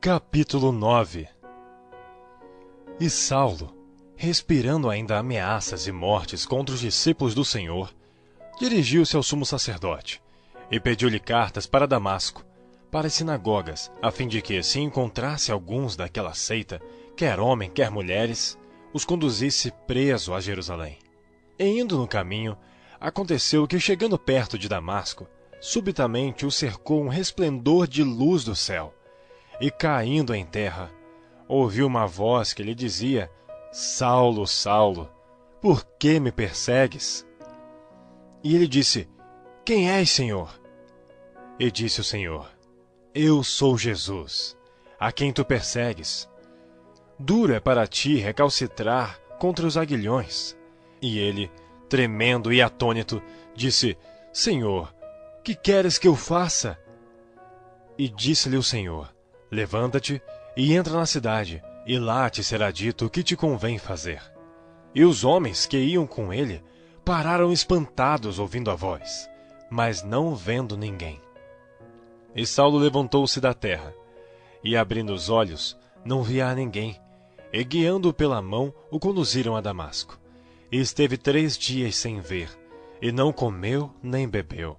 Capítulo 9. E Saulo, respirando ainda ameaças e mortes contra os discípulos do Senhor, dirigiu-se ao sumo sacerdote e pediu-lhe cartas para Damasco, para as sinagogas, a fim de que, se encontrasse alguns daquela seita, quer homem, quer mulheres, os conduzisse preso a Jerusalém. E indo no caminho, aconteceu que, chegando perto de Damasco, subitamente o cercou um resplendor de luz do céu, e caindo em terra, ouviu uma voz que lhe dizia: Saulo, Saulo, por que me persegues? E ele disse: Quem és, Senhor? E disse o Senhor: Eu sou Jesus, a quem tu persegues. Duro é para ti recalcitrar contra os aguilhões. E ele, tremendo e atônito, disse: Senhor, que queres que eu faça? E disse-lhe o Senhor: Levanta-te e entra na cidade, e lá te será dito o que te convém fazer. E os homens que iam com ele pararam espantados ouvindo a voz, mas não vendo ninguém. E Saulo levantou-se da terra, e abrindo os olhos, não via a ninguém, e guiando-o pela mão, o conduziram a Damasco. E esteve 3 dias sem ver, e não comeu nem bebeu.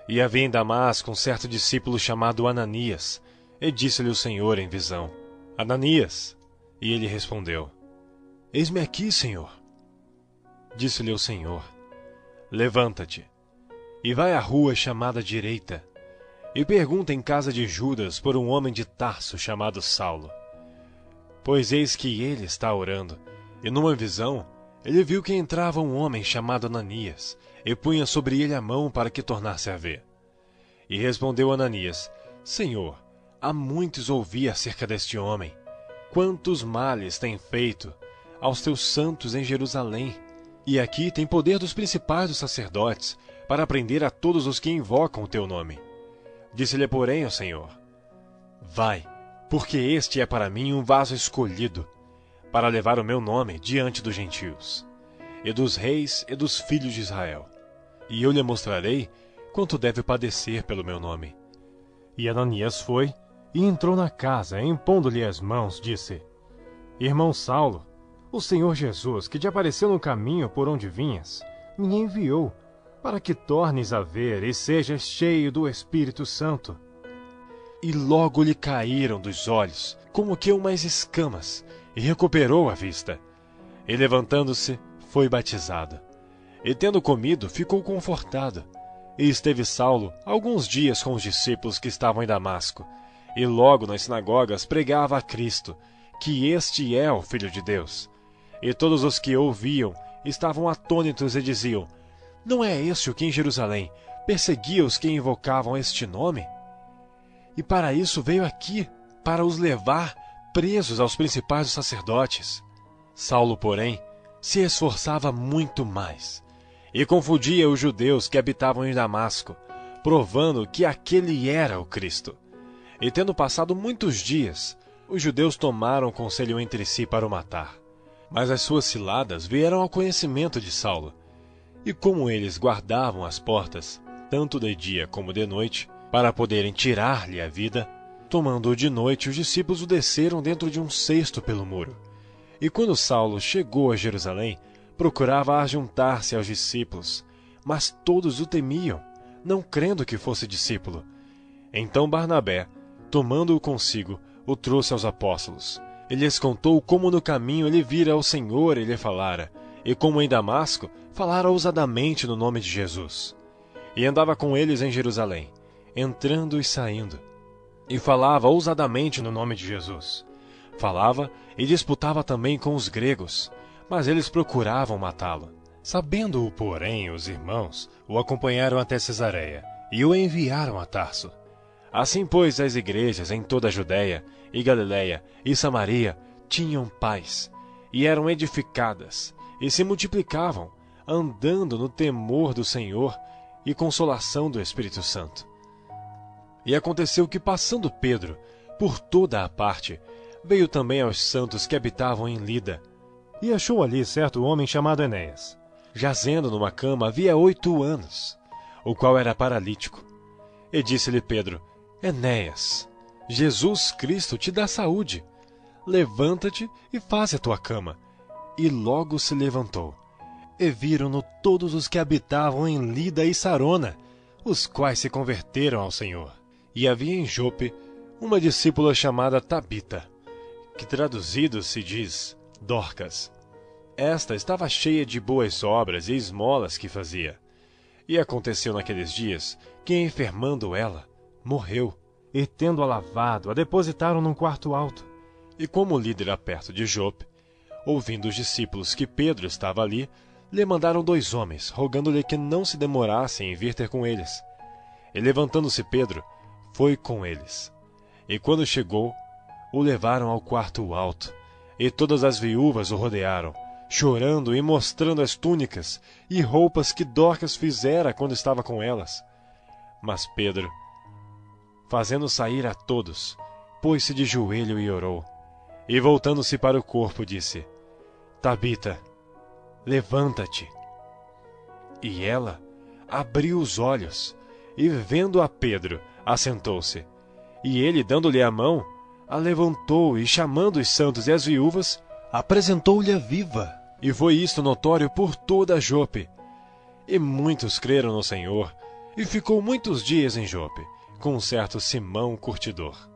E havia em Damasco um certo discípulo chamado Ananias, e disse-lhe o Senhor em visão: Ananias. E ele respondeu: Eis-me aqui, Senhor. Disse-lhe o Senhor: Levanta-te, e vai à rua chamada Direita, e pergunta em casa de Judas por um homem de Tarso chamado Saulo. Pois eis que ele está orando, e numa visão ele viu que entrava um homem chamado Ananias, e punha sobre ele a mão para que tornasse a ver. E respondeu Ananias: Senhor, há muitos ouvi acerca deste homem, quantos males tem feito aos teus santos em Jerusalém, e aqui tem poder dos principais dos sacerdotes, para prender a todos os que invocam o teu nome. Disse-lhe, porém, o Senhor: Vai, porque este é para mim um vaso escolhido, para levar o meu nome diante dos gentios, e dos reis e dos filhos de Israel. E eu lhe mostrarei quanto deve padecer pelo meu nome. E Ananias foi, e entrou na casa, e impondo-lhe as mãos, disse: Irmão Saulo, o Senhor Jesus, que te apareceu no caminho por onde vinhas, me enviou, para que tornes a ver e sejas cheio do Espírito Santo. E logo lhe caíram dos olhos, como que umas escamas, e recuperou a vista. E levantando-se, foi batizado. E tendo comido, ficou confortado. E esteve Saulo alguns dias com os discípulos que estavam em Damasco, e logo nas sinagogas pregava a Cristo, que este é o Filho de Deus. E todos os que ouviam estavam atônitos e diziam: Não é este o que em Jerusalém perseguia os que invocavam este nome? E para isso veio aqui, para os levar presos aos principais dos sacerdotes. Saulo, porém, se esforçava muito mais, e confundia os judeus que habitavam em Damasco, provando que aquele era o Cristo. E tendo passado muitos dias, os judeus tomaram conselho entre si para o matar. Mas as suas ciladas vieram ao conhecimento de Saulo. E como eles guardavam as portas, tanto de dia como de noite, para poderem tirar-lhe a vida, tomando-o de noite, os discípulos o desceram dentro de um cesto pelo muro. E quando Saulo chegou a Jerusalém, procurava ajuntar-se aos discípulos, mas todos o temiam, não crendo que fosse discípulo. Então Barnabé, tomando-o consigo, o trouxe aos apóstolos. E lhes contou como no caminho ele vira ao Senhor e lhe falara, e como em Damasco falara ousadamente no nome de Jesus. E andava com eles em Jerusalém, entrando e saindo, e falava ousadamente no nome de Jesus. Falava e disputava também com os gregos, mas eles procuravam matá-lo. Sabendo-o, porém, os irmãos o acompanharam até Cesareia, e o enviaram a Tarso. Assim, pois, as igrejas em toda a Judéia, e Galiléia, e Samaria tinham paz, e eram edificadas, e se multiplicavam, andando no temor do Senhor e consolação do Espírito Santo. E aconteceu que, passando Pedro por toda a parte, veio também aos santos que habitavam em Lida, e achou ali certo homem chamado Enéas, jazendo numa cama havia 8 anos, o qual era paralítico. E disse-lhe Pedro: Enéas, Jesus Cristo te dá saúde. Levanta-te e faze a tua cama. E logo se levantou. E viram-no todos os que habitavam em Lida e Sarona, os quais se converteram ao Senhor. E havia em Jope uma discípula chamada Tabita, que traduzido se diz Dorcas. Esta estava cheia de boas obras e esmolas que fazia. E aconteceu naqueles dias que, enfermando ela, morreu, e tendo-a lavado, a depositaram num quarto alto. E como Lida era perto de Jope, ouvindo os discípulos que Pedro estava ali, lhe mandaram 2 homens, rogando-lhe que não se demorasse em vir ter com eles. E levantando-se Pedro, foi com eles. E quando chegou, o levaram ao quarto alto, e todas as viúvas o rodearam, chorando e mostrando as túnicas e roupas que Dorcas fizera quando estava com elas. Mas Pedro, fazendo sair a todos, pôs-se de joelho e orou. E voltando-se para o corpo, disse: Tabita, levanta-te. E ela abriu os olhos, e vendo a Pedro, assentou-se. E ele, dando-lhe a mão, a levantou e, chamando os santos e as viúvas, apresentou-lhe a viva. E foi isto notório por toda Jope. E muitos creram no Senhor, e ficou muitos dias em Jope, com um certo Simão curtidor.